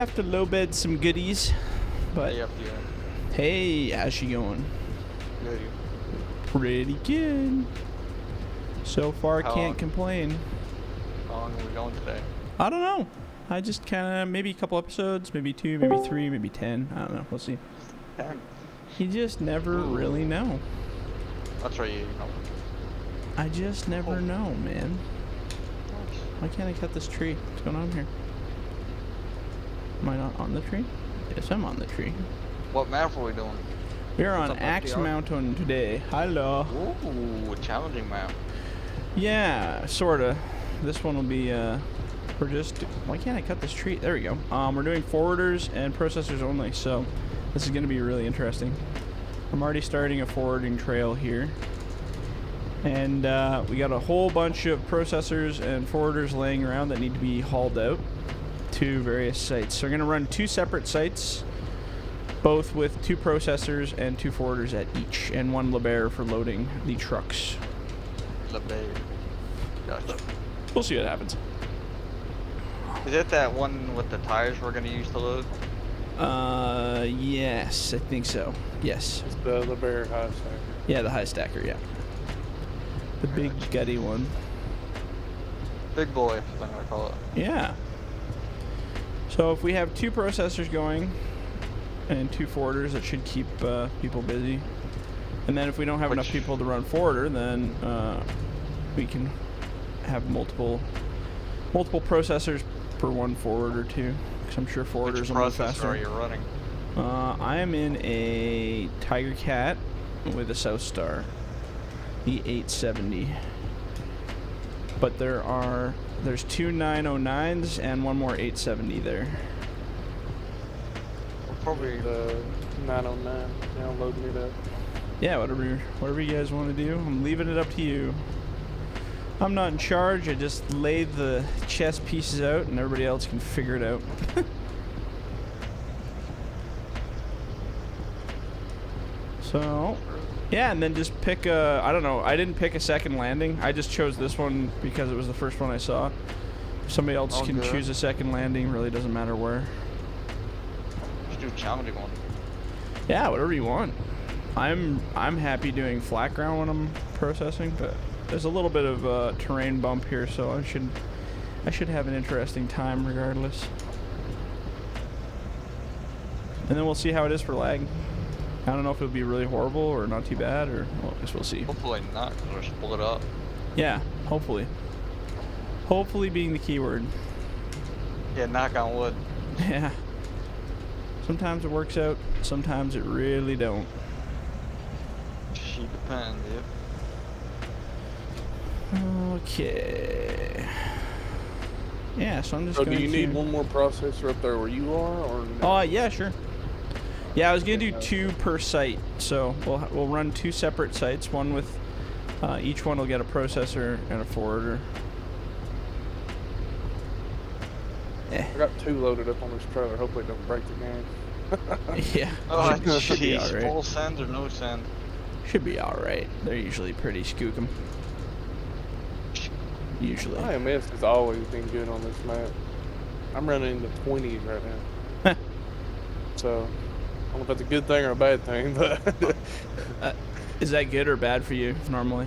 Have to low bed some goodies, but Hey, FDR. hey, how's she going? Good. Pretty good. So far, How can't long? complain. How long are we going today? I don't know. I just kind of maybe a couple episodes, maybe 2, maybe 3, maybe 10. I don't know. We'll see. 10. You just never really know. That's right, you know. I just never know, man. Why can't I cut this tree? What's going on here? Am I not on the tree? Yes, I'm on the tree. What map are we doing? We're What's on up, Axe FDR? Mountain today. Hello. Ooh, a challenging map. Yeah, sorta. This one will be, we're just, why can't I cut this tree? There we go. We're doing forwarders and processors only, so this is gonna be really interesting. I'm already starting a forwarding trail here. And, we got a whole bunch of processors and forwarders laying around that need to be hauled out to various sites. So we're gonna run 2 separate sites, both with 2 processors and 2 forwarders at each, and 1 LeBaire for loading the trucks. The Bay. Gotcha. We'll see what happens. Is it that one with the tires we're gonna use to load? Yes, I think so. Yes. It's the bear high stack. Yeah, the high stacker, yeah. The big gutty one. Big boy, I'm gonna call it. Yeah. So if we have 2 processors going and 2 forwarders, that should keep people busy. And then if we don't have enough people to run forwarder, then we can have multiple processors per 1 forwarder too. Because I'm sure forwarders Which will move processor faster. are you running? I am in a Tiger Cat with a South Star, the 870. But there's 2 909s and 1 more 870 there. We'll probably. The 909. Download me that. Yeah, whatever you guys want to do, I'm leaving it up to you. I'm not in charge. I just lay the chess pieces out, and everybody else can figure it out. So, yeah, and then just pick a, I don't know, I didn't pick a second landing. I just chose this one because it was the first one I saw. If somebody else can choose a second landing, really doesn't matter where. Let's do a challenging one. Yeah, whatever you want. I'm happy doing flat ground when I'm processing, but there's a little bit of a terrain bump here, so I should have an interesting time regardless. And then we'll see how it is for lag. I don't know if it'll be really horrible or not too bad, or well, I guess we'll see. Hopefully not, because we're split up. Yeah, hopefully. Hopefully being the keyword. Yeah, knock on wood. Yeah. Sometimes it works out, sometimes it really don't. She depends, yeah. Okay. Yeah, so I'm just So going do you to... need one more processor up there where you are, or no? Oh, yeah, sure. Yeah, I was gonna do 2 per site, so we'll run 2 separate sites. One with each one will get a processor and a forwarder. I got 2 loaded up on this trailer. Hopefully it don't break the game. Yeah. Oh, should be jeez. alright. Full send or no send? Should be all right. They're usually pretty skookum. Usually. IMS has always been good on this map. I'm running in the 20s right now. So, I don't know if that's a good thing or a bad thing, but Is that good or bad for you normally?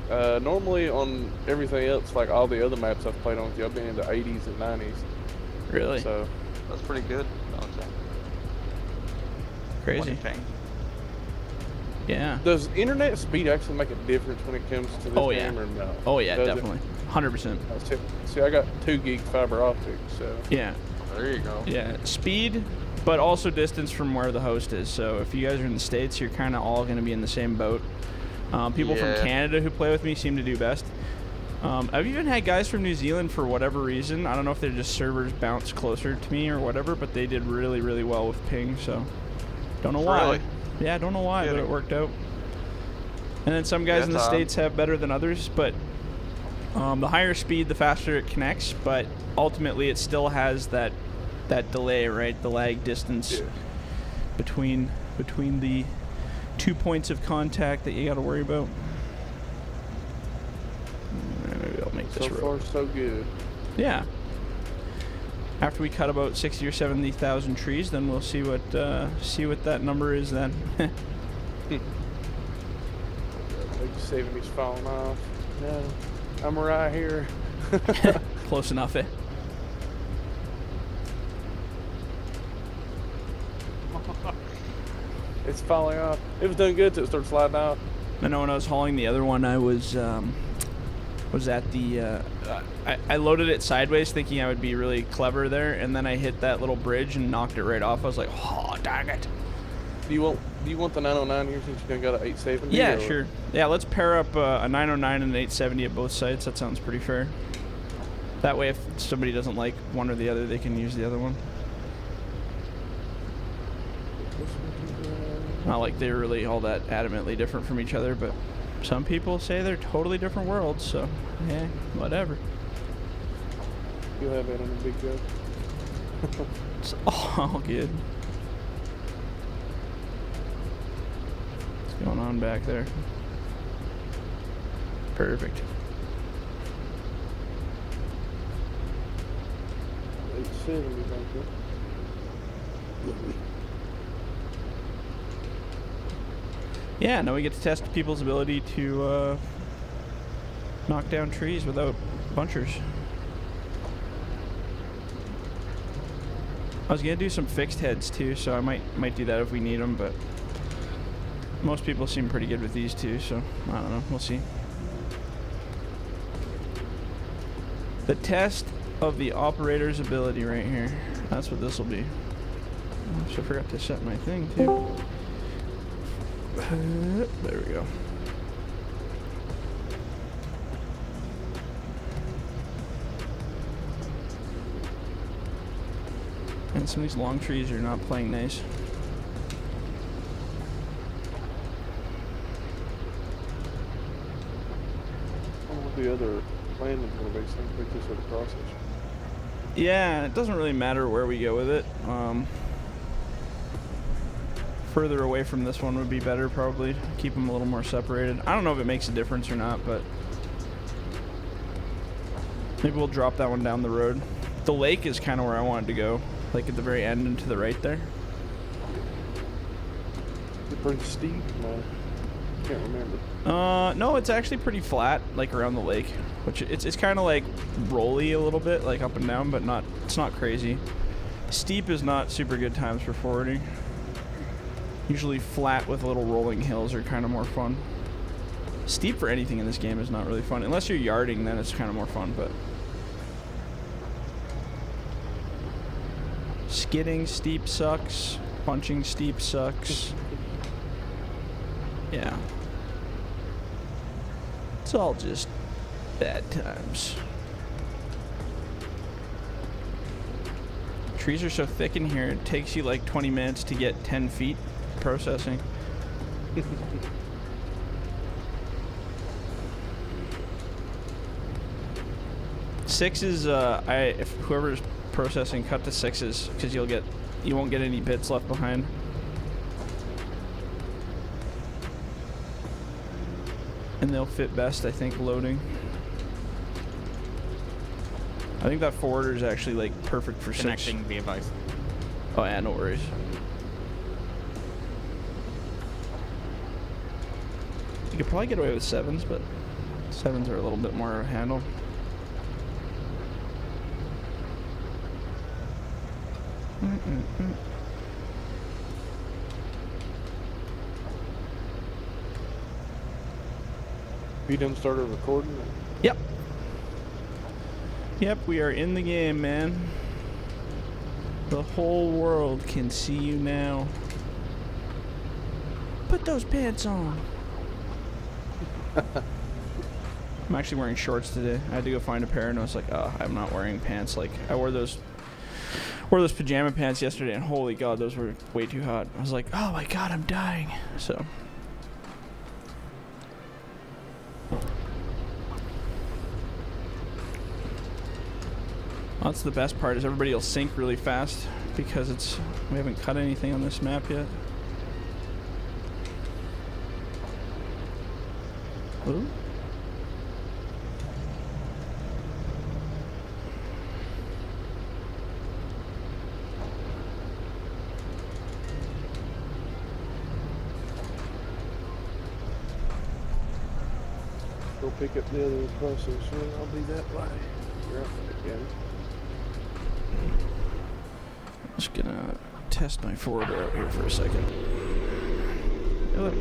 normally on everything else, like all the other maps I've played on with you, I've been in the 80s and 90s. Really? So, That's pretty good, I would say. Crazy. 20 ping. Yeah. does internet speed actually make a difference when it comes to this Oh, yeah. game or no? Oh yeah, Does it? definitely. 100%. See, I got 2 gig fiber optics, so Yeah. There you go. Yeah. Speed, but also distance from where the host is. So if you guys are in the States, you're kind of all going to be in the same boat. People from Yeah. Canada who play with me seem to do best. I've even had guys from New Zealand for whatever reason. I don't know if they're just servers bounce closer to me or whatever, but they did really, really well with ping. So don't know why. Really? Yeah, I don't know why, but it worked out. And then some guys in the Tom. States have better than others, but the higher speed, the faster it connects. But ultimately, it still has that delay, right? The lag distance between the 2 points of contact that you got to worry about. Maybe I'll make this so road. far so good. Yeah. after we cut about 60 or 70,000 trees, then we'll see what that number is then. Like 70's falling off. No, I'm right here. Close enough, eh? It's falling off. It was doing good till it started sliding off. I know when I was hauling the other one, I was at the I loaded it sideways thinking I would be really clever there, and then I hit that little bridge and knocked it right off. I was like, oh, dang it. Do you want the 909 here since you done got an 870? Yeah, or? sure. Yeah, let's pair up a 909 and an 870 at both sites. That sounds pretty fair. That way, if somebody doesn't like one or the other, they can use the other one. Not like they're really all that adamantly different from each other, but some people say they're totally different worlds, so yeah, whatever. You'll have that on a big jug. It's all good. What's going on back there? Perfect. 870 back there. Yeah, now we get to test people's ability to knock down trees without bunchers. I was gonna do some fixed heads too, so I might do that if we need them, but most people seem pretty good with these two, so I don't know. We'll see. The test of the operator's ability right here. That's what this will be. Oops, I forgot to set my thing too. There we go. And some of these long trees are not playing nice. I don't know what the other landing's going to be, so I think this sort of process. Yeah, it doesn't really matter where we go with it. Further away from this one would be better, probably. Keep them a little more separated. I don't know if it makes a difference or not, but maybe we'll drop that one down the road. The lake is kind of where I wanted to go, like at the very end and to the right there. Is it pretty steep? No, can't remember. No, it's actually pretty flat, like around the lake, which it's kind of like rolly a little bit, like up and down, but it's not crazy. Steep is not super good times for forwarding. Usually flat with little rolling hills are kind of more fun. Steep for anything in this game is not really fun. Unless you're yarding, then it's kind of more fun, but skidding steep sucks. Punching steep sucks. Yeah. It's all just bad times. Trees are so thick in here, it takes you like 20 minutes to get 10 feet processing. Sixes, if whoever's processing, cut to sixes, because you won't get any bits left behind. And they'll fit best, I think, loading. I think that forwarder is actually like perfect for Connecting six. via Vice. Oh yeah, no worries. You could probably get away with sevens, but sevens are a little bit more of a handle. You done started recording? Yep. Yep, we are in the game, man. The whole world can see you now. Put those pants on. I'm actually wearing shorts today. I had to go find a pair, and I was like, oh, I'm not wearing pants. Like, I wore those pajama pants yesterday, and holy God, those were way too hot. I was like, oh my God, I'm dying. So. That's the best part, is everybody will sync really fast because we haven't cut anything on this map yet. Ooh. go pick up the other processor. I'll be that way. You're up again. Just gonna test my forwarder out here for a second. Oh, look.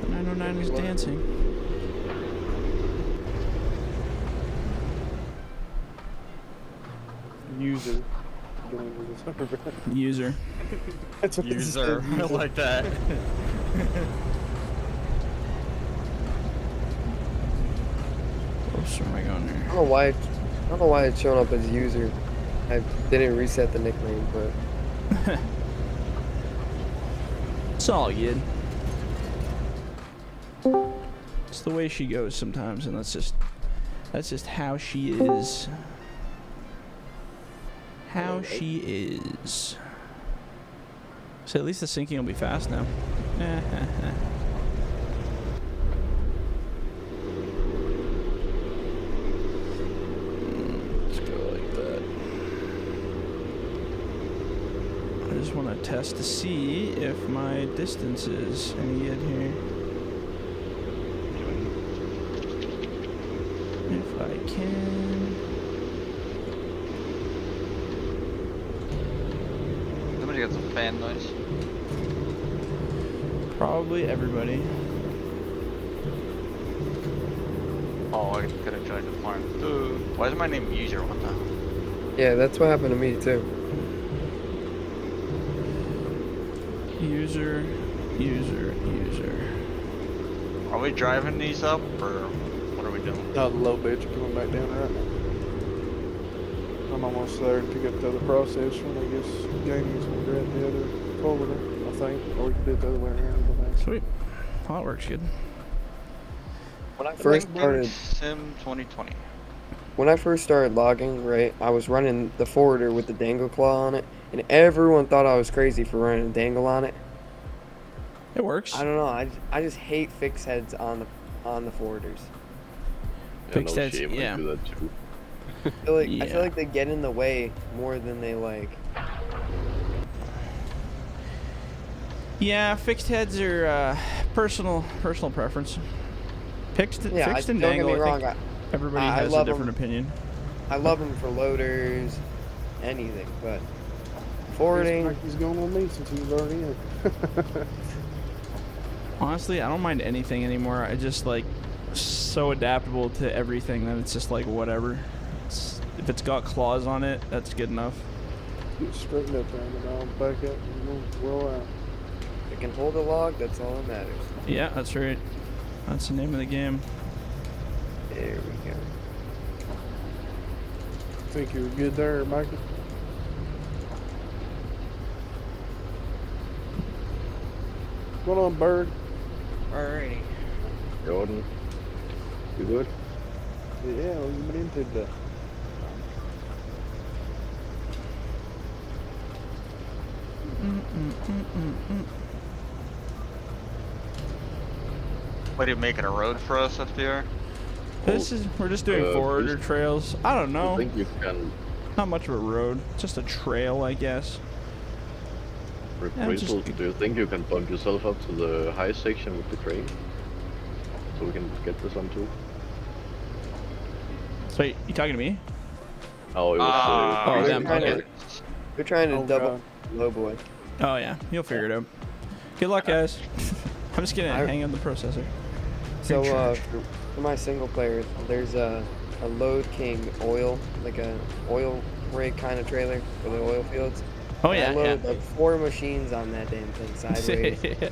The 909 is dancing. User. Joined with the server. User. That's what it User. said, I like that. Oops, where am I going here? I don't know why it's showing up as user. I didn't reset the nickname, but It's all good. It's the way she goes sometimes, and that's just how she is. How she is. So at least the sinking will be fast now. Let's go like that. I just want to test to see if my distance is any good here. If I can. Somebody got some fan noise. Probably everybody. Oh, I could have joined the farm. Why is my name User? What the hell? yeah, that's what happened to me too. User. Are we driving these up, or what are we doing? The low beds are coming back down right now. I'm almost there to pick up the other processor, and I guess Jamie's gonna grab the other forwarder, I think. Or we can do it the other way around. Sweet. Well, that works good. When I first started Sim 2020. when I first started logging, right, I was running the forwarder with the dangle claw on it, and everyone thought I was crazy for running a dangle on it. It works. I don't know. I just hate fixed heads on the forwarders. Fixed heads, shame, yeah. I do that too. I feel like Yeah. they get in the way more than they like. Yeah, fixed heads are personal preference. Fixed and Don't dangle. get me I wrong. think everybody I has a love different 'em. opinion. I love them for loaders, anything, but forwarding. He's going on me since he was already in. Honestly, I don't mind anything anymore. I just like so adaptable to everything that it's just like whatever. If it's got claws on it, that's good enough. Get straightened up there, and I'll back up and we'll roll out. It can hold a log. That's all that matters. Yeah, that's right. That's the name of the game. There we go. Think you were good there, Mikey? What's going on, Bird? Alrighty. Jordan, you good? Yeah, what you been into today? What, are you making a road for us, FDR? We're just doing forwarder please. trails. I don't know. I think you can Not much of a road, just a trail, I guess. replace. just- Do you think you can bump yourself up to the high section with the crane? So we can get this on too? So you talking to me? Oh, it was. Oh, they're them. trying Okay. to- We're trying to Oh, double low boy. Oh yeah, you'll figure it out. Good luck, guys. I'm just gonna I- hang on the processor. So Charge. for my single player, there's a Load King oil, like a oil rig kind of trailer for the oil fields. Oh And yeah, I load yeah. like 4 machines on that damn thing sideways.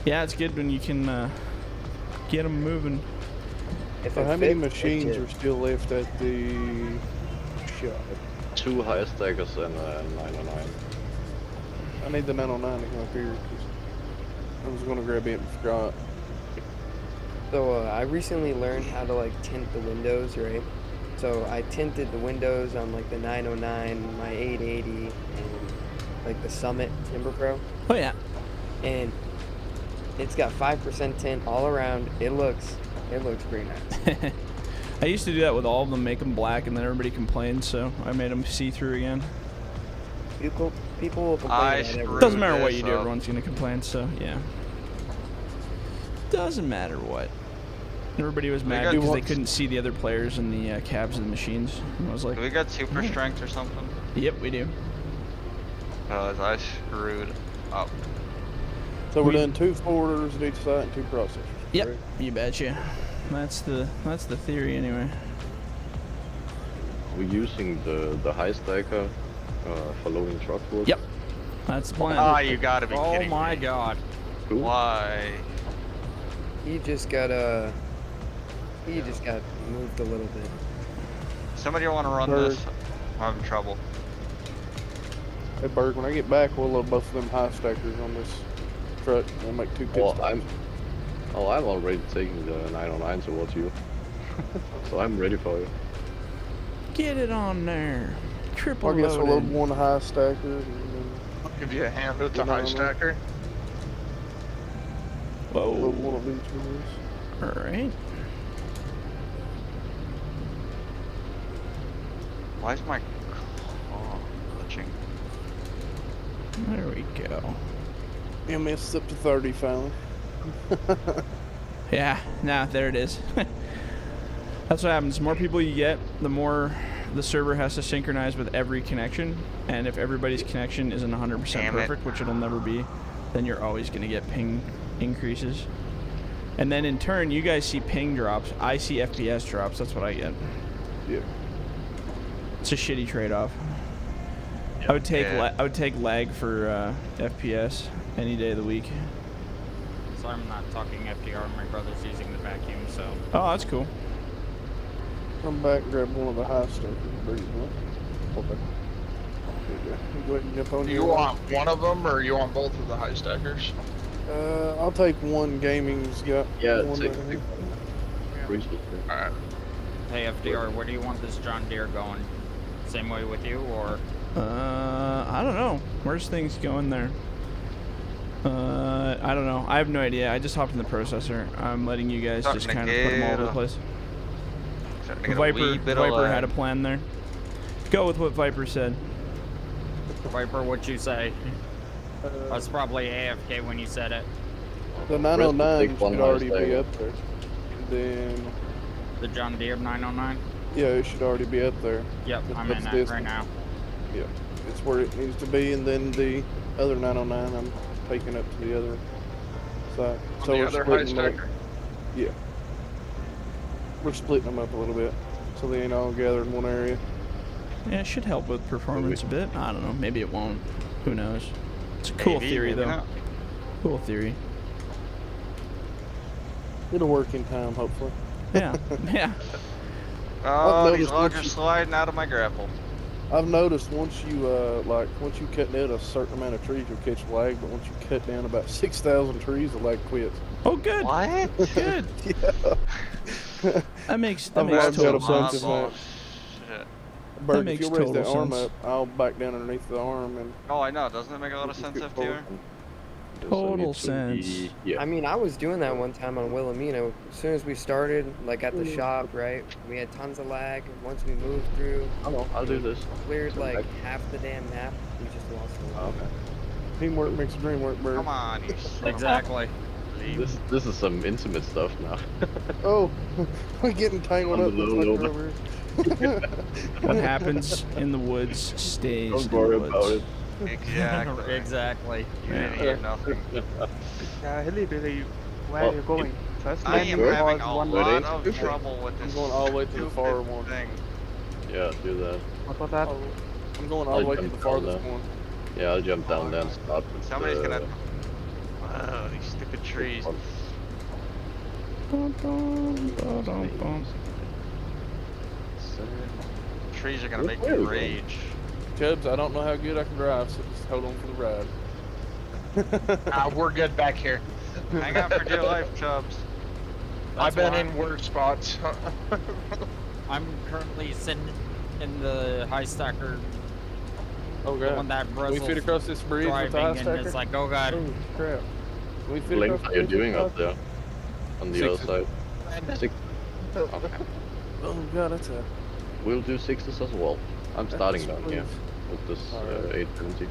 Yeah, it's good when you can get them moving. If So it how many fits, machines it are still left at the shop? 2 high stackers and a 909. I need the 909 to come up here, 'cause I was gonna grab it and forgot. So I recently learned how to like tint the windows, right? So I tinted the windows on like the 909, my 880, and like the Summit Timber Pro, Oh yeah. and it's got 5% tint all around. It looks pretty nice. I used to do that with all of them, make them black, and then everybody complained, so I made them see-through again. People will complain I about screwed everything. Doesn't matter what this you do, up. everyone's gonna complain, so yeah. Doesn't matter what. Everybody was mad got- because they what? couldn't see the other players in the cabs of the machines. And I was like, Do we got super Yeah. strength or something? yep, we do. Cause I screwed up. So we're We- doing 2 forwarders at each site and 2 processors. Yep, correct? you betcha. That's the theory anyway. We're using the high stacker for loading truck wood. Yep, that's the plan. Ah, you gotta be Oh kidding my me. god. Cool. Why? He just got moved a little bit. Somebody wanna run Bird. this? I'm having trouble. Hey, Berg, when I get back, we'll load both of them high stackers on this truck and make 2 pit Well, stops. I'm already taking the 909 towards you. So I'm ready for you. Get it on there. Triple I guess we'll load loaded. 1 high stacker and then I'll give you a hand with the You know high what I mean? stacker. load Whoa. 1 of each of these. All right. Why is my glitching? There we go. MS up to 30 finally. Yeah, nah, there it is. That's what happens. The more people you get, the more the server has to synchronize with every connection. And if everybody's connection isn't 100% Damn it. perfect, which it'll never be, then you're always going to get ping increases. And then in turn, you guys see ping drops. I see FPS drops. That's what I get. Yeah. It's a shitty trade-off. I would take Yeah. I would take lag for FPS any day of the week. So I'm not talking FDR. My brother's using the vacuum, so. Oh, that's cool. Come back and grab 1 of the high stackers. There you go. Okay. There you go. You go ahead and jump on Do here. you want one of them or you want both of the high stackers? I'll take 1. Gaming's got Yeah, one take right here. Freeze it. Alright. Hey FDR, where do you want this John Deere going? Same way with you, or? I don't know. Where's things going there? I don't know. I have no idea. I just hopped in the processor. I'm letting you guys just Starting kind to of put them all over the get place. Starting to get a wee Viper, bit of Viper had a lag. plan there. Go with what Viper said. Viper, what'd you say? I Uh, was probably AFK when you said it. the Rest will 909 take 1 should high already be stacker. up there. And then, The John Deere 909? yeah, it should already be up there. Yep, But I'm what's in that this right one? now. Yeah, it's where it needs to be, and then the other 909 I'm taking up to the other side. On So the we're other high splitting them up. stacker? Yeah. We're splitting them up a little bit, so they ain't all gathered in one area. Yeah, it should help with performance a bit. I don't know. Maybe it won't. Who knows? It's a cool Maybe, theory, maybe though. not. Cool theory. It'll work in time, hopefully. Yeah. Yeah. Oh, these noticed logs once are you- sliding out of my grapple. I've noticed once you once you cut down a certain amount of trees, you'll catch lag. But once you cut down about 6,000 trees, the lag quits. Oh, good. What? Good. Yeah. That makes I've total got a sense. bunch of Oh, that. shit. Bird, if makes you'll raise total that arm sense. up, I'll back down underneath the arm and. Oh, I know. Doesn't it make a lot of sense, FDR? Total sense. Yeah. I mean, I was doing that one time on Wilhelmina. As soon as we started, like at the shop, right? We had tons of lag. Once we moved through, I'll do this. cleared Come like back. half the damn map. We just lost a lot. Okay. Teamwork makes the dream work, Bird. Come on, you son of a Exactly. bleep. This is some intimate stuff now. Oh, we're getting tangled On up the with low, like low. over. What happens in the woods stays Don't in the worry woods. about it. Exactly. Exactly. You didn't hear nothing. Hilly, where Well, are you going? First I lane am Good. having was a one lot lane. of trouble with I'm this going all the way to the stupid far one. thing. Yeah, do that. What was that? I'm going all the way to the jump down farthest there. one. Yeah, I'll jump down there and start with Somebody's the- gonna. Oh, these stupid trees. Bum, bum, ba-dum, bum. Trees are gonna make me Where are we rage. Chubbs, I don't know how good I can drive, so just hold on for the ride. We're good back here. Hang on for dear life, Chubbs. I've been why in worse spots. I'm currently sitting in the high stacker, Oh the one god. that Can we fit Russell's across this bridge with the driving, high and stacker? it's like, oh god. Oh crap. Can we fit Length across are you the bridge doing with up the there? On the Six. other side? 6. Okay. high- Oh god, that's a. We'll do 6s as well. I'm starting down here please. with this Alright. 820.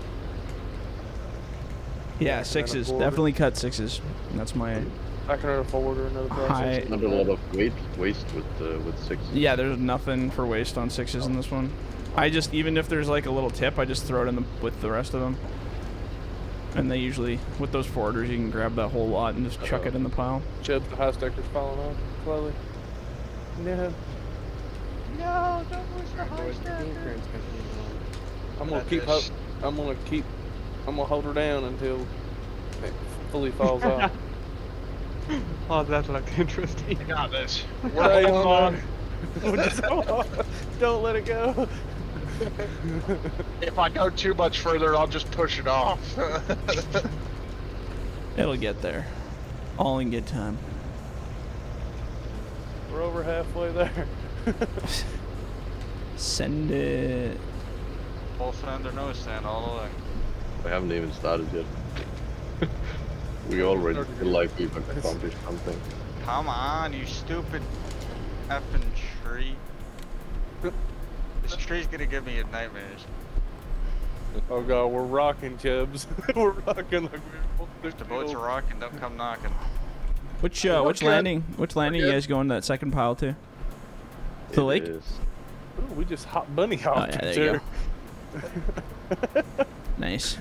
Yeah, sixes. forward. Definitely cut sixes. That's my I can run a forward or another process. Not a lot of waste with 6. Yeah, there's nothing for waste on 6s in this one. I just, even if there's like a little tip, I just throw it in with the rest of them. And they usually, with those forwarders, you can grab that whole lot and just chuck it in the pile. Chubbs, the high stacker's falling off slowly. No. No, don't lose your high Boys, the stacker. insurance company is on. I'm gonna I'm gonna hold her down until it fully falls off. Oh, that looked interesting. I got this. Stay We're holding on on. there. Don't let it go. If I go too much further, I'll just push it off. It'll get there. All in good time. We're over halfway there. Send it. Full send or no send all the way. We haven't even started yet. We already feel like we've accomplished something. Come on, you stupid effing tree. This tree's gonna give me nightmares. Oh god, we're rocking, Chubbs. We're rocking like we're If the boats are rocking, don't come knocking. Which Okay. landing you good. guys going to that second pile to? The It lake? is. Ooh, we just hot bunny Oh hopped yeah, there you there. go. Nice.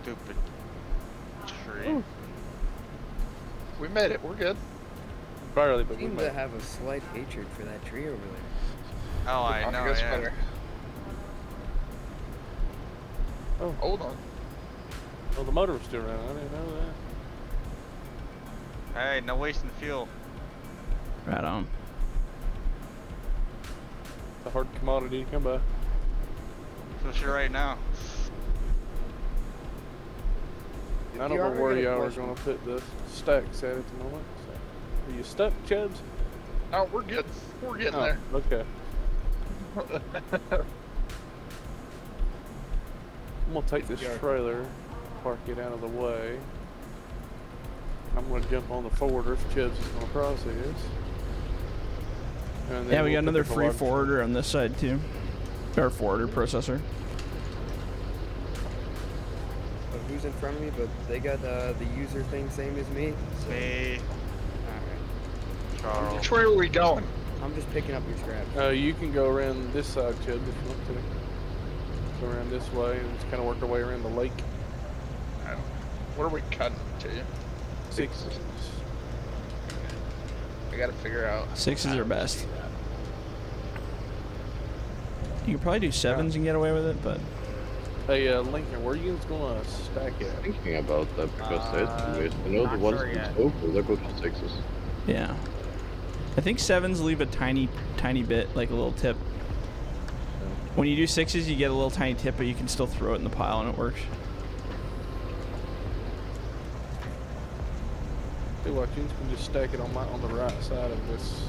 Stupid tree. Ooh. We made it. We're good. Barely, but we Seem made to it. have a slight hatred for that tree over there. Oh, I know, Gets yeah. better. Oh. Hold on. Oh, the motor was still running. I didn't know that. Hey, no wasting fuel. Right on. It's a hard commodity to come by. Especially right now. I don't You know already where got a y'all are question. going to put the stacks at the moment. So. Are you stuck, Chubbs? No, we're good. We're getting Oh, there. okay. I'm going to take this trailer, park it out of the way. I'm going to jump on the forwarder if Chubbs is going to process. And then Yeah, we we'll got another pick up the free log- forwarder on this side too. Or forwarder processor. So who's in front of me? But they got the user thing same as me. So, Me, alright. Charles. Which way are we going? I'm just picking up your scraps. You can go around this side, Chubbs, if you want to. Go around this way and just kind of work our way around the lake. What are we cutting to? 6. I gotta figure out. 6s are best. You could probably do 7s and get away with it, but Hey, Lincoln, where are you going to stack I'm at? thinking about that because there's some waste. You know, the not ones sure in yet. smoke, they're good for 6s. yeah. I think 7s leave a tiny bit, like a little tip. When you do 6s, you get a little tiny tip, but you can still throw it in the pile and it works. Hey, watch, you can just stack it on the right side of this.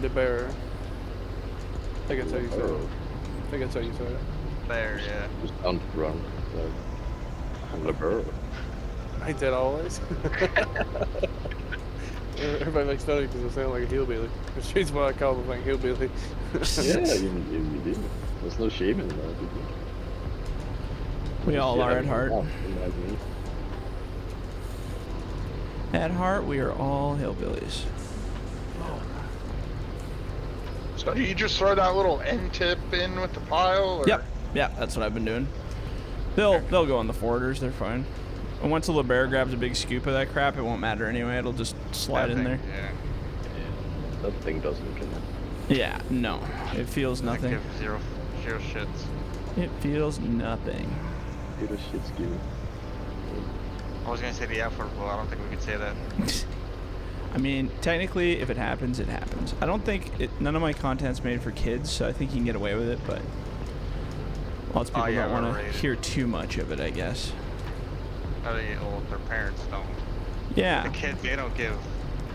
The bear. I think that's how you say it. I think that's how you say it. There, yeah. Just down to run. I'm the bird. Ain't that always? Everybody makes fun of me because I sound like a hillbilly. That's why I call the thing hillbilly. Yeah, you did. There's no shame in that. We all Yeah, are at heart. like me. At heart, we are all hillbillies. So do you just throw that little end tip in with the pile? Or? Yep. Yeah, that's what I've been doing. They'll go on the forwarders. They're fine. And once a bear grabs a big scoop of that crap, it won't matter anyway. It'll just slide in there. Yeah. Yeah, that thing doesn't kill. Yeah, no. It feels I nothing. give zero shits. It feels nothing. Little shit skin. I was gonna say the F word, but I don't think we can say that. I mean, technically, if it happens, it happens. I don't think none of my content's made for kids, so I think you can get away with it, but lots of people yeah, don't want to R-rated. hear too much of it, I guess. How they get old, their parents don't. The Yeah, kids, they don't give.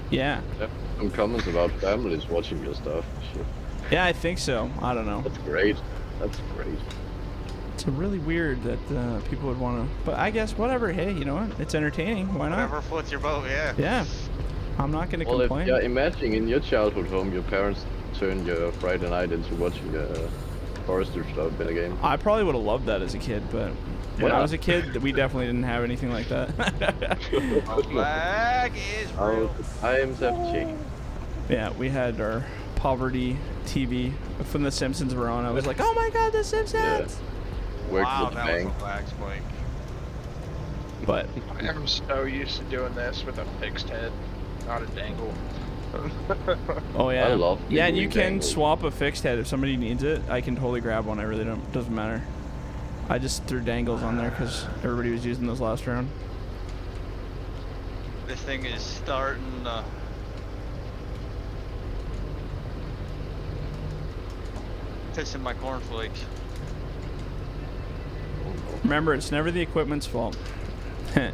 yeah. Yeah, some comments about families watching your stuff. Shit. Yeah, I think so. I don't know. That's great. That's great. It's really weird that people would want to, but I guess whatever. Hey, you know what? It's entertaining. Why not? Whatever floats your boat, yeah. Yeah. I'm not going to Well, complain. imagine in your childhood home, your parents turn your Friday night into watching forester stuff in the game. I probably would have loved that as a kid, but when I Yeah. was a kid, we definitely didn't have anything like that. My lag is How real. the times have changed. Yeah, we had our poverty TV when The Simpsons were on. I was like, oh my god, The Simpsons! Worked Wow, with the that was bank. a lag spike. But I'm so used to doing this with a fixed head, not a dangle. oh yeah, I love yeah, and you doing can dangles. swap a fixed head if somebody needs it. I can totally grab one. I really don't. Doesn't matter. I just threw dangles on there because everybody was using those last round. This thing is starting to... Pissing my cornflakes. Remember, it's never the equipment's fault. It's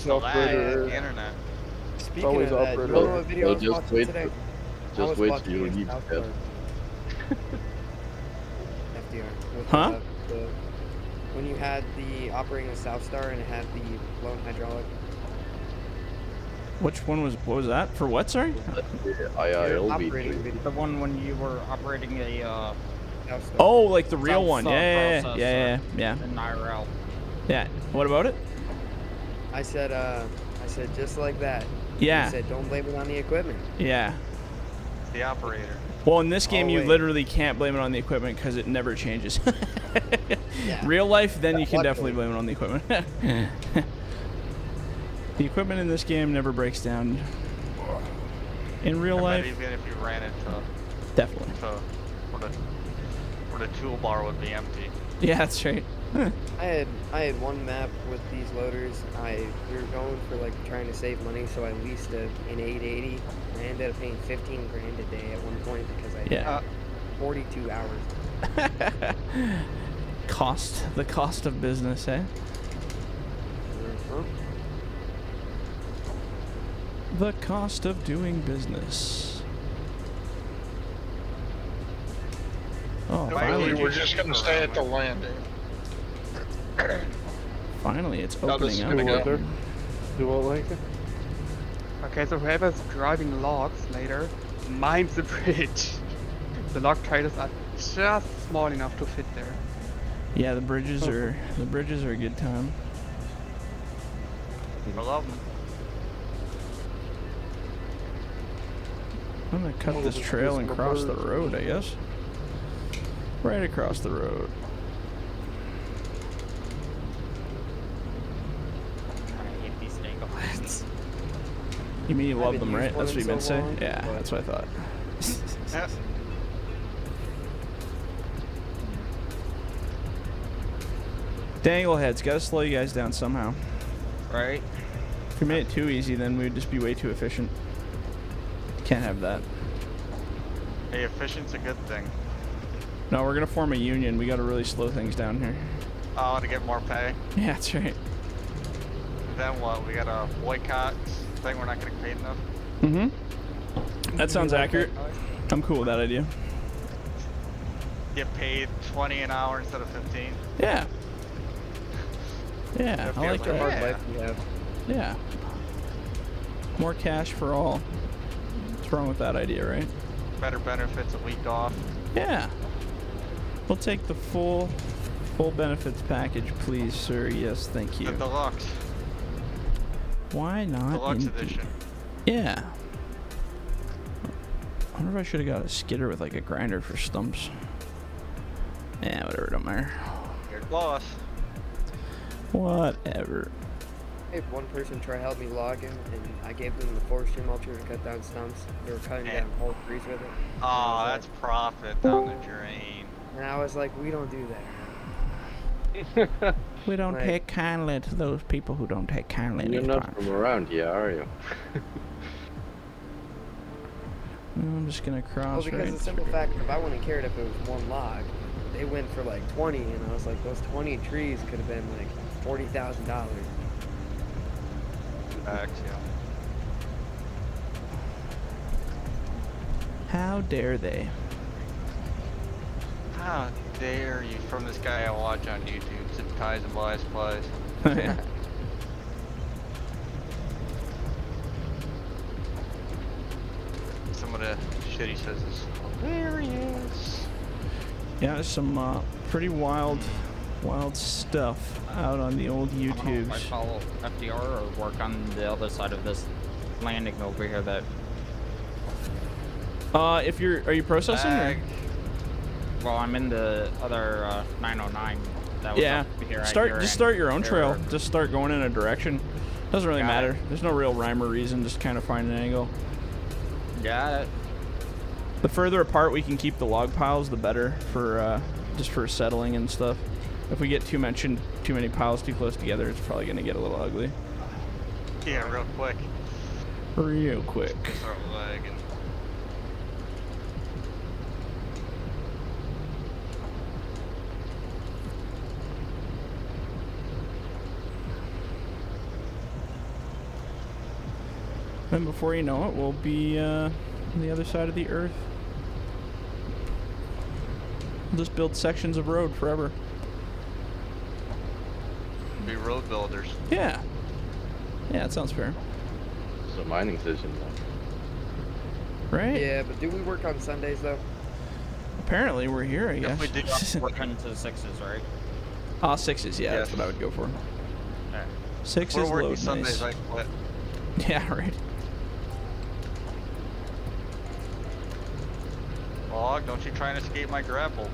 the lag, operator. the internet. Speaking Always of that, you operator. wanna know what video I was just watching wait today? I Just was wait watching till you a leave South that. Park. FDR. with, Huh? When you had the operating the South Star and it had the blown hydraulic. Which one was? What was that? For what? Sorry. IIL Operating V3. video. The one when you were operating a South Star. Oh, like the real South one. Star Yeah, processor yeah, yeah. in IRL. Yeah. What about it? I said just like that. Yeah. You said don't blame it on the equipment. Yeah. It's the operator. Well, in this game, you Always. literally can't blame it on the equipment because it never changes. Yeah. Real life, then you can Luckily. definitely blame it on the equipment. The equipment in this game never breaks down. In real I bet life, even if you ran it definitely. where the toolbar would be empty. Yeah, that's right. I had one map with these loaders. We were going for like trying to save money, so I leased an 880. I ended up paying 15 grand a day at one point because I Yeah. had 42 hours. The cost of business, eh? Mhm. The cost of doing business. Oh, Why Finally, would finally, you we're just gonna stay at the landing. finally, it's Now this is opening gonna up. go. Do what, Lincoln? Okay, so whoever's driving logs later, mind the bridge. The log trailers are just small enough to fit there. Yeah, the bridges are a good time. I love them. I'm gonna cut this trail and cross the road, I guess. Right across the road. I hate these dangle heads. You mean you love haven't them, right? used one That's what you in meant to so say? long, Yeah, but- that's what I thought. Yep. Dangleheads, gotta slow you guys down somehow. Right? If we made it too easy, then we'd just be way too efficient. Can't have that. Hey, efficient's a good thing. No, we're gonna form a union. We gotta really slow things down here. Oh, to get more pay. Yeah, that's right. Then what? We got a boycott thing. We're not getting paid enough. Mm-hmm. That sounds accurate. I'm cool with that idea. Get paid 20 an hour instead of 15. Yeah. Yeah, I like It's a that. hard Yeah. life we have. Yeah. More cash for all. What's wrong with that idea, right? Better benefits, a week off. Yeah. We'll take the full benefits package, please, sir. Yes, thank The you. deluxe. Why not? Deluxe indeed? edition. Yeah. I wonder if I should have got a skidder with like a grinder for stumps. Yeah, whatever, don't matter. Your loss. Whatever. I had one person try to help me log in, and I gave them the forestry mulcher to cut down stumps. They were cutting Yeah. down whole trees with it. Oh, that's profit down the drain. And I was like, we don't do that. We don't Like- take kindly to those people who don't take kindly in You're these not parts. from around here, are you? I'm just gonna Well, cross because right the simple through. fact, if I wouldn't have cared if it was one log, they went for like 20, and I was like, those 20 trees could have been like $40,000. Facts, yeah. How dare they? How dare you from this guy I watch on YouTube, Zip Ties and Buys Supplies. Yeah. Some of the shit he says is hilarious. Yeah, there's some pretty wild stuff out on the old I don't know if I YouTubes. follow FDR or work on the other side of this landing over here that... Are you processing? Or? Well, I'm in the other 909 that was Yeah. up here. Just start your own trail. Just start going in a direction. Doesn't really Got matter. it. There's no real rhyme or reason. Just kind of find an angle. Got it. The further apart we can keep the log piles, the better for just for settling and stuff. If we get too many piles too close together, it's probably gonna get a little ugly. Yeah, real quick. Real quick. Start lagging. Then before you know it, we'll be on the other side of the earth. We'll just build sections of road forever. Be road builders. Yeah. Yeah, that sounds fair. It's a mining session now. Right? Yeah, but do we work on Sundays though? Apparently we're here, I guess. If we did Work into sixes, right? Ah, sixes, yeah, that's Yes. what I would go for. Alright. Sixes we're working load Sundays, nice. I quit. Yeah, right. Log, don't you try and escape my grapple.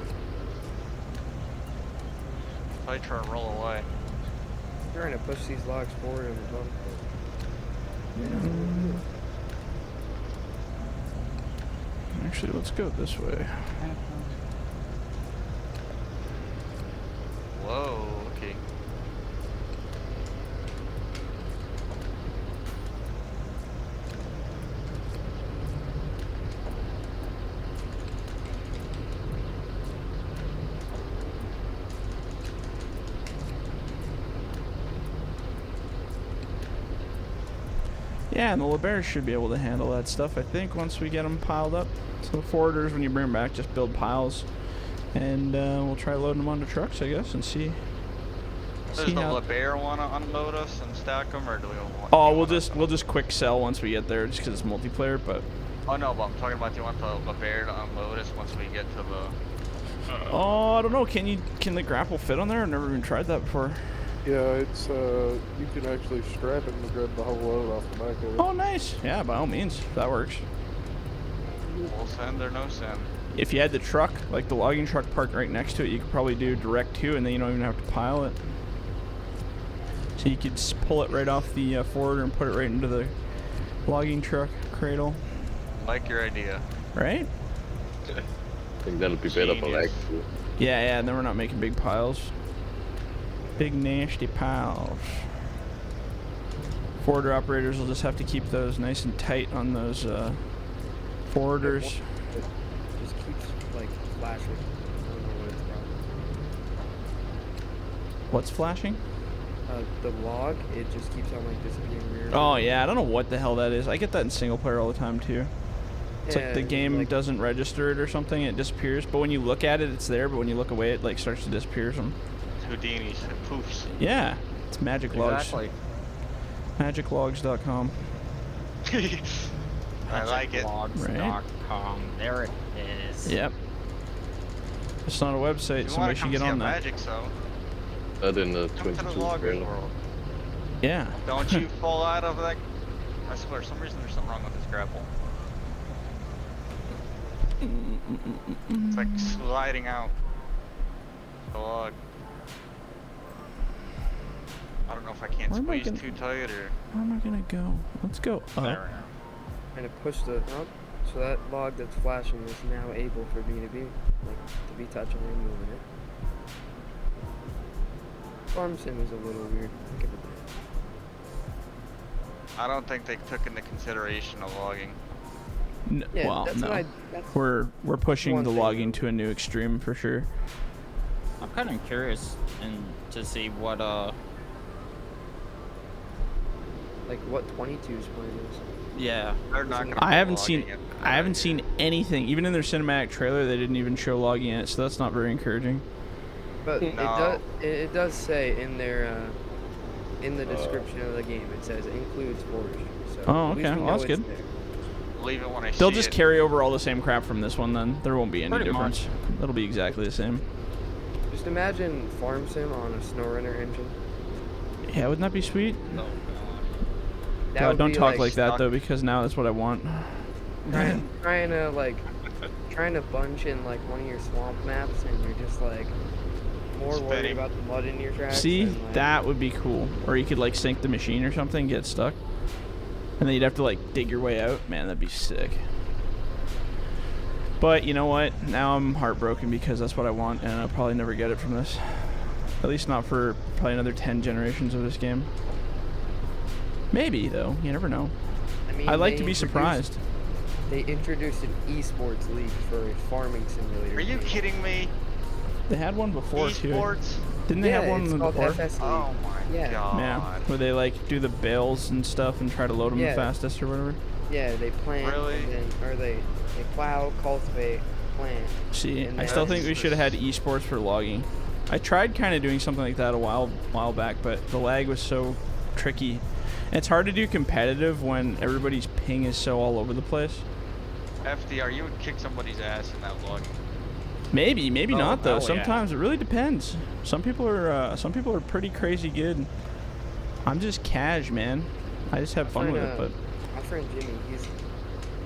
I try and roll away. I'm trying to push these logs forward and above. Actually, let's go this way. Whoa, okay. Yeah, and the LeBears should be able to handle that stuff, I think, once we get them piled up. So the forwarders, when you bring them back, just build piles. And we'll try loading them onto trucks, I guess, and see Does the how... LeBear want to unload us and stack them, or do we want... Oh, do you we'll just quick sell once we get there, just because it's multiplayer, but... Oh no, but I'm talking about, do you want the LeBear to unload us once we get to the... Oh, I don't know, can the grapple fit on there? I've never even tried that before. Yeah, it's you can actually strap it and grab the whole load off the back of it. Oh, nice. Yeah, by all means, that works. Full send or no send? If you had the truck, like the logging truck parked right next to it, you could probably do direct to, and then you don't even have to pile it. So you could just pull it right off the forwarder and put it right into the logging truck cradle. Like your idea. Right? I think that'll be better for lag. Genius. Yeah, and then we're not making big piles. Big nasty piles. Forwarder operators will just have to keep those nice and tight on those forwarders. It just keeps like flashing. I don't know what it's from. What's flashing? The log, it just keeps on like disappearing weird. Oh yeah, I don't know what the hell that is. I get that in single player all the time too. It's like the game like, doesn't register it or something, it disappears. But when you look at it, it's there. But when you look away, it like starts to disappear. Some. Houdini's, it poofs. Yeah, it's magic logs. Exactly. Magiclogs.com. I like it. Logs.com. There it is. Yep. It's not a website. You Somebody want to should come get see a on that. magic, so That in the come to the 22 logging trailer. world. Yeah. Don't you fall out of that. I swear, for some reason there's something wrong with this grapple. It's like sliding out the log. I don't know if I can't Where am I squeeze gonna- too tight or... Where am I gonna go? Let's go There up. we go. Trying to push the up, so that log that's flashing is now able for me to be touching and moving it. Farm sim is a little weird. I'll give it that. I don't think they took into consideration of logging. Yeah, Well, that's no. what that's We're pushing one the thing, logging though. to a new extreme for sure. I'm kind of curious to see what like what 22's point is. yeah. They're not gonna I put haven't logging seen in. I haven't seen anything. Even in their cinematic trailer, they didn't even show logging in it, so that's not very encouraging. But No. it does say in their in the description of the game, it says includes forestry. So Oh, at least okay. we Well, know that's it's good. there. believe it when I see it. They'll just carry over all the same crap from this one then. There won't be any Pretty difference. It'll be exactly the same. Just imagine Farm Sim on a SnowRunner engine. Yeah, wouldn't that be sweet? No. That God, would don't be talk like that stuck. though, because now that's what I want. trying to bunch in like one of your swamp maps, and you're just like more worried Spinning. about the mud in your tracks. See, than, like, that would be cool. Or you could like sink the machine or something, get stuck, and then you'd have to like dig your way out. Man, that'd be sick. But you know what? Now I'm heartbroken because that's what I want, and I'll probably never get it from this. At least not for probably another 10 generations of this game. Maybe though, you never know. I mean, I like they to be introduced- surprised. They introduced an esports league for a farming simulator. Are you game. kidding me? They had one before too. Esports? Didn't they Yeah, have one it's called before? FS League. Oh my Yeah. god. Yeah, where they like do the bales and stuff and try to load them Yeah. the fastest or whatever. Yeah, they plant, Really? and then, or they plow, cultivate, plant. See, And I still that's- think we should have had esports for logging. I tried kind of doing something like that a while back, but the lag was so tricky. And it's hard to do competitive when everybody's ping is so all over the place. FDR, you would kick somebody's ass in that log. Maybe Oh, not though. hell yeah. Sometimes it really depends. Some people are pretty crazy good. I'm just cash, man. I just have fun with it, but My friend Jimmy,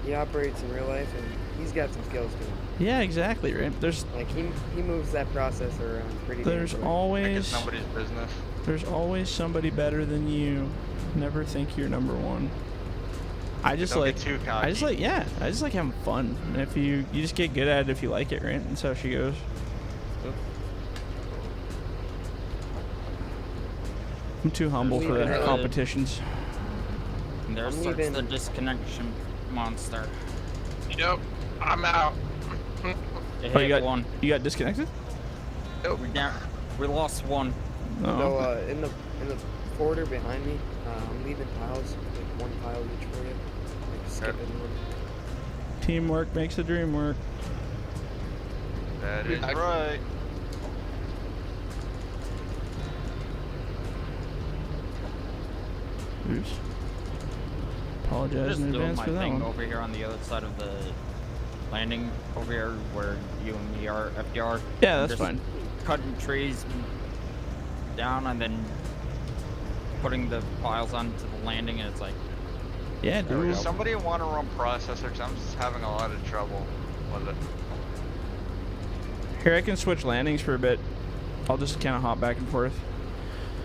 he operates in real life, and he's got some skills to him. yeah, exactly, right? There's Like he moves that processor around pretty. damn there's quick. Like always it's nobody's business. There's always somebody better than you. Never think you're number one. I just Don't like, get too cocky. I just like having fun. And if you just get good at it if you like it, right? That's how she goes. I'm too humble for leaving the early. competitions. And there I'm starts leaving- the disconnection monster. Yep, I'm out. It Oh, hit one. you got disconnected? We lost one. Oh, So okay. in the forwarder behind me, I'm leaving piles, like one pile each for you. Like skipping one. Teamwork makes the dream work. That is right. Oops. Apologize Just in doing advance my for that thing one. over here on the other side of the landing over here where you and me are, FDR. Yeah, I'm that's just fine. Cutting trees down and then putting the piles onto the landing, and it's like, Yeah, There we dude. go. Somebody want to run processor? 'Cause I'm just having a lot of trouble with it. Here, I can switch landings for a bit. I'll just kind of hop back and forth.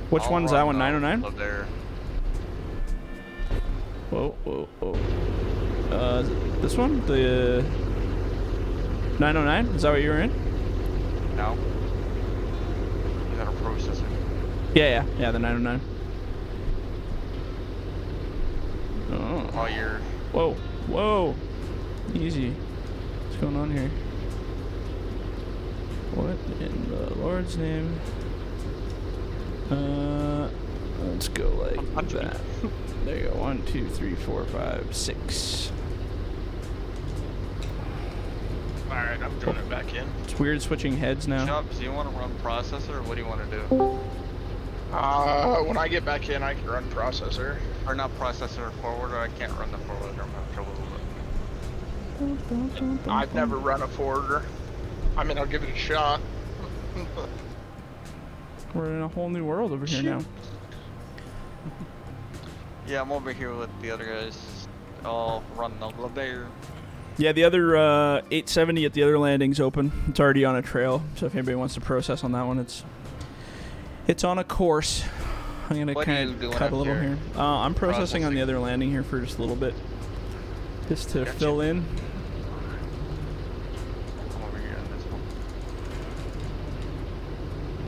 Which I'll one's run, that one? 909? Up there. Whoa, whoa, whoa. Is it this one? The 909? Is that what you were in? No. You got a processor. Yeah, the 909. Oh. While you're Whoa. Easy. What's going on here? What in the Lord's name? Let's go like that. There you go. 1, 2, 3, 4, 5, 6. Alright, I'm throwing it back in. It's weird switching heads now. Chubbs, do you want to run processor or what do you want to do? When I get back in, I can run processor. Or not processor, forwarder? I can't run the forwarder. I'm having trouble with it. I've never run a forwarder. I mean, I'll give it a shot. We're in a whole new world over here now. Yeah, I'm over here with the other guys. I'll run the there. Yeah, the other 870 at the other landing's open. It's already on a trail, so if anybody wants to process on that one, it's on a course. I'm gonna What are kind you of doing cut a up little here? here. I'm processing on the other landing here for just a little bit, just to Gotcha. fill in. I'm over here on this one.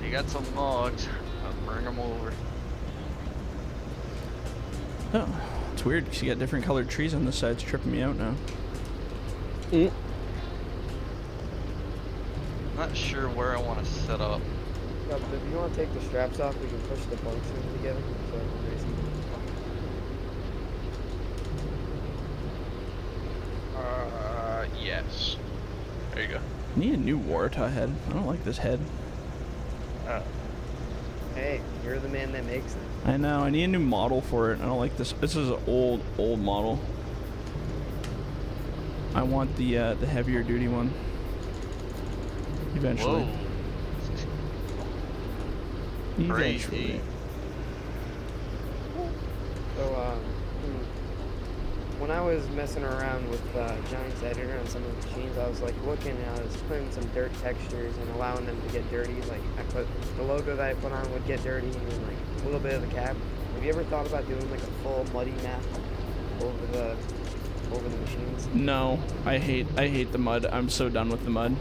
You got some logs. I'll bring them over. Oh, it's weird because you got different colored trees on this side. It's tripping me out now. Not sure where I want to set up. Yeah, but if you want to take the straps off, we can push the bunks in together. So it's easy. Yes. There you go. I need a new Waratah head. I don't like this head. Hey, you're the man that makes them. I know. I need a new model for it. I don't like this. This is an old model. I want the heavier duty one. Eventually. Whoa. Eventually. Crazy. So, when I was messing around with Giants Editor on some of the machines, I was like looking and I was putting some dirt textures and allowing them to get dirty. Like I put the logo that I put on would get dirty and then like a little bit of the cap. Have you ever thought about doing like a full muddy map over the machines? No, I hate the mud. I'm so done with the mud.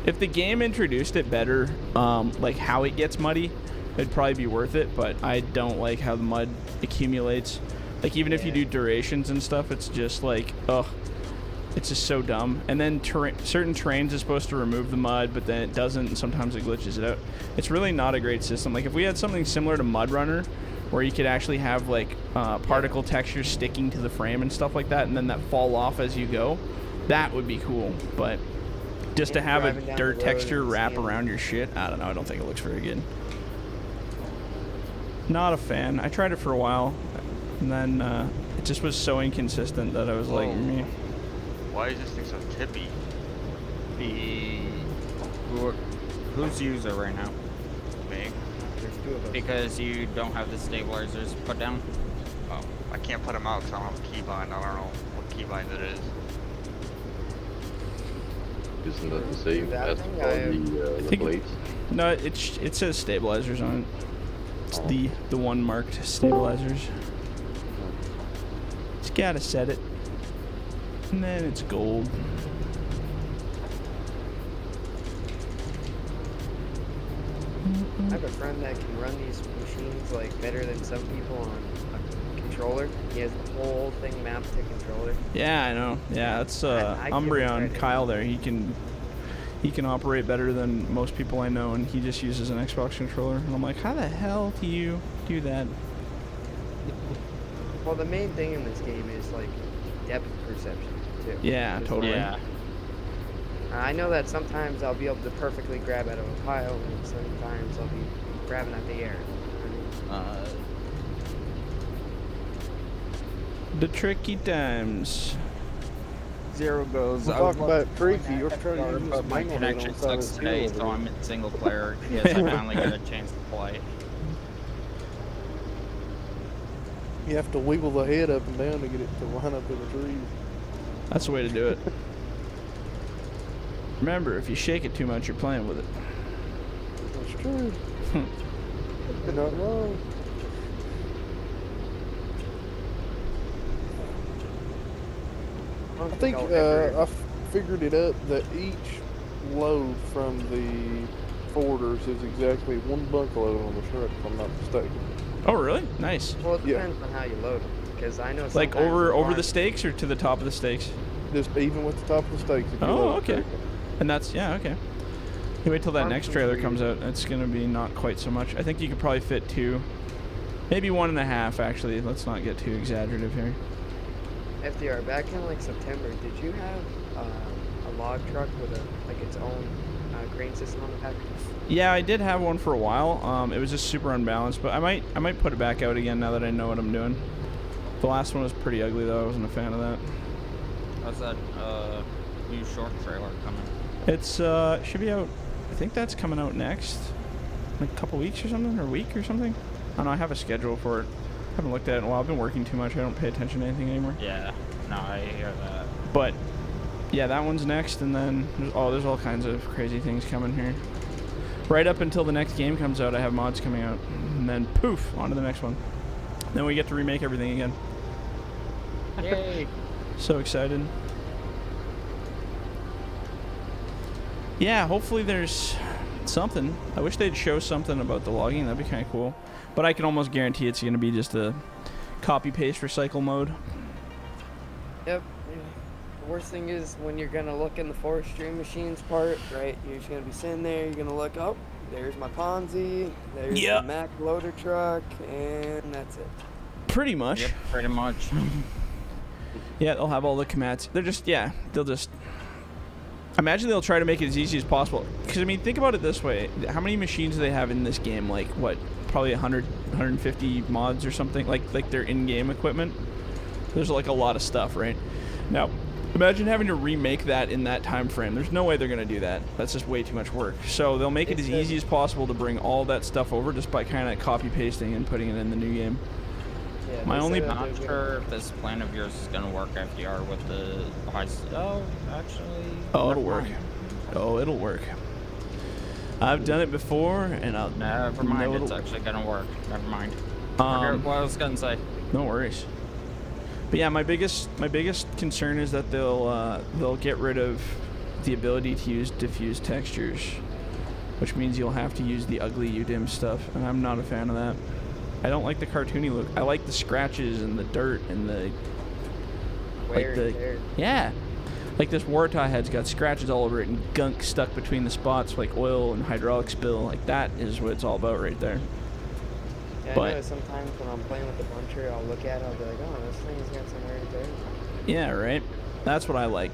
If the game introduced it better, like how it gets muddy, it'd probably be worth it, but I don't like how the mud accumulates. Like even if you do durations and stuff, it's just like, ugh, it's just so dumb. And then certain terrains is supposed to remove the mud, but then it doesn't, and sometimes it glitches it out. It's really not a great system. Like if we had something similar to Mud Runner, where you could actually have like particle textures sticking to the frame and stuff like that, and then that fall off as you go, that would be cool. But just to have a dirt texture wrap around your shit, I don't know, I don't think it looks very good. Not a fan. I tried it for a while, and then it just was so inconsistent that I was like, me. Why is this thing so tippy? Who's user right now? Me. There's two of us. Because you don't have the stabilizers put down. Oh, I can't put them out because I don't have a keybind. I don't know what keybind it is. Isn't that the same That as thing for the think- blades? No, it says stabilizers on it. It's the one marked stabilizers. Just gotta set it, and then it's gold. I have a friend that can run these machines like better than some people on a controller. He has the whole thing mapped to controller. Yeah, I know. Yeah, that's I couldn't try Umbreon to- Kyle there. He can operate better than most people I know, and he just uses an Xbox controller. And I'm like, how the hell do you do that? Well, the main thing in this game is like depth perception too. Yeah, Just totally. Yeah. I know that sometimes I'll be able to perfectly grab out of a pile, and sometimes I'll be grabbing at the air. The tricky times. Zero goes. We're I was talking about looking tricky. for an You're trying to FDR, use but this my manual connection on the side of sucks the today, field so over I'm in single player. Yes, I finally got a chance to play. You have to wiggle the head up and down to get it to line up in the trees. That's the way to do it. Remember, if you shake it too much, you're playing with it. That's true. You're not wrong. I think I figured it up that each load from the forwarders is exactly one bunk load on the truck, if I'm not mistaken. Oh, really? Nice. Well, it Yeah. depends on how you load them, because I know Like sometimes over the the farm- stakes or to the top of the stakes? Just even with the top of the stakes. If you Oh, load it okay. correctly. And that's, yeah, okay. You wait till that Farm next seems trailer pretty comes easy. out. It's going to be not quite so much. I think you could probably fit 2. Maybe 1.5, actually. Let's not get too exaggerative here. FDR, back in like September, did you have a log truck with its own grain system on the back? Yeah, I did have one for a while. It was just super unbalanced, but I might put it back out again now that I know what I'm doing. The last one was pretty ugly, though. I wasn't a fan of that. How's that new short trailer coming? It's should be out. I think that's coming out next, like a couple weeks or something, or a week or something. I don't know. I have a schedule for it. I haven't looked at it in a while. I've been working too much. I don't pay attention to anything anymore. Yeah. No, I hear that. But yeah, that one's next, and then there's all kinds of crazy things coming here. Right up until the next game comes out, I have mods coming out, and then poof, on to the next one. Then we get to remake everything again. Yay! So excited. Yeah, hopefully there's something. I wish they'd show something about the logging. That'd be kind of cool. But I can almost guarantee it's going to be just a copy-paste recycle mode. Yep. Yeah. The worst thing is when you're gonna look in the forestry machines part, right? You're just gonna be sitting there. You're gonna look up. There's my Ponzi. There's Yep. the Mac loader truck, and that's it. Pretty much. Yep, pretty much. Yeah, they'll have all the commands. They'll just imagine they'll try to make it as easy as possible. Because, I mean, think about it this way. How many machines do they have in this game? Like, what, probably 100, 150 mods or something? Like their in-game equipment? There's, like, a lot of stuff, right? Now, Imagine having to remake that in that time frame. There's no way they're gonna do that. That's just way too much work. So they'll make it as easy as possible to bring all that stuff over just by kind of copy pasting and putting it in the new game. Yeah, My only- I'm Not sure if this plan of yours is gonna work FDR with the high. Oh, actually. Oh, it'll never work. mind. Oh, it'll work. I've done it before, and I'll. Never know mind. It's it'll- actually gonna work. Never mind. Forget what I was gonna say. No worries. But yeah, my biggest concern is that they'll get rid of the ability to use diffuse textures, which means you'll have to use the ugly UDIM stuff, and I'm not a fan of that. I don't like the cartoony look. I like the scratches and the dirt and the wear and tear. yeah. Like this Warthog head's got scratches all over it and gunk stuck between the spots like oil and hydraulic spill. Like that is what it's all about right there. Yeah, But- I know sometimes when I'm playing with the buncher, I'll look at it, I'll be like, oh, this thing's got some wear and tear. Yeah, right? That's what I like.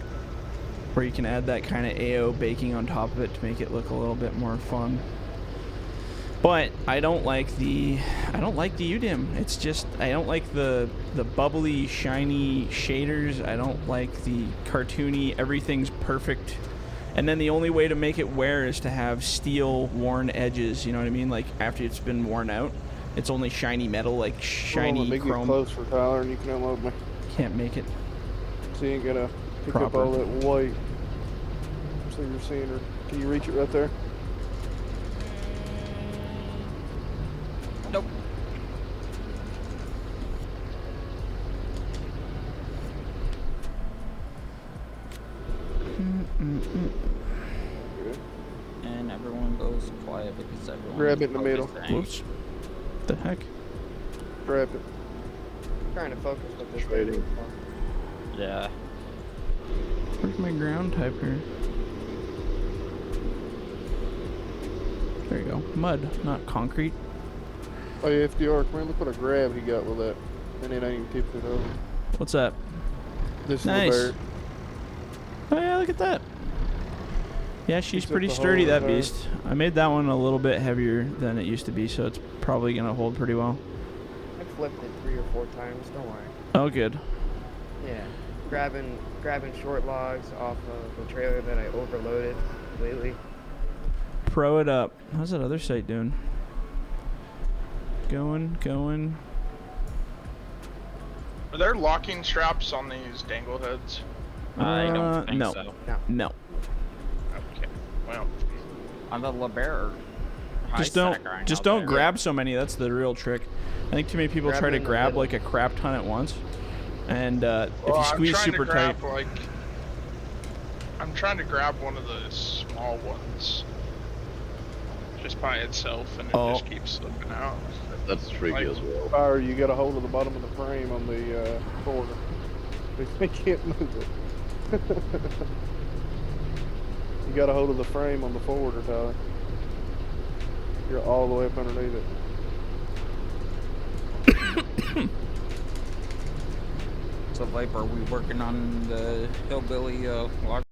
Where you can add that kind of AO baking on top of it to make it look a little bit more fun. But I don't like the UDIM. It's just I don't like the bubbly, shiny shaders. I don't like the cartoony everything's perfect. And then the only way to make it wear is to have steel worn edges, you know what I mean? Like after it's been worn out, it's only shiny metal, like shiny Get chrome. close for Tyler, and you can unload me. Can't make it. So you ain't gonna pick Proper. up all that white. So you're seeing her. Can you reach it right there? Nope. Good. And everyone goes quiet because everyone. Grab it in the middle. Whoops. The heck? Grab it. Trying to focus with this Trading. thing. Yeah. Where's my ground type here? There you go. Mud, not concrete. Oh yeah, FDR, come here, look what a grab he got with that. And it ain't even tipped it over. What's that? This Nice. LeBaron. Oh yeah, look at that. Yeah, she's took pretty the sturdy, whole that entire- beast. I made that one a little bit heavier than it used to be, so it's probably gonna hold pretty well. I flipped it 3 or 4 times, don't worry. Oh, good. Yeah. Grabbing short logs off of the trailer that I overloaded completely. Pro it up. How's that other site doing? Going. Are there locking straps on these dangle heads? I don't think no. so. No. Okay. Well, On the LeBaron. Just don't grab so many. That's the real trick. I think too many people Grab try them to in the grab middle. like a crap ton at once, and if well, you squeeze I'm trying super to grab, tight, like, I'm trying to grab one of the small ones. Just by itself, and it Oh. just keeps slipping out. That's tricky Like- as well. Fire, you got a hold of the bottom of the frame on the border. They can't move it. You got a hold of the frame on the forwarder, Tyler. You're all the way up underneath it. So, Viper, are we working on the hillbilly log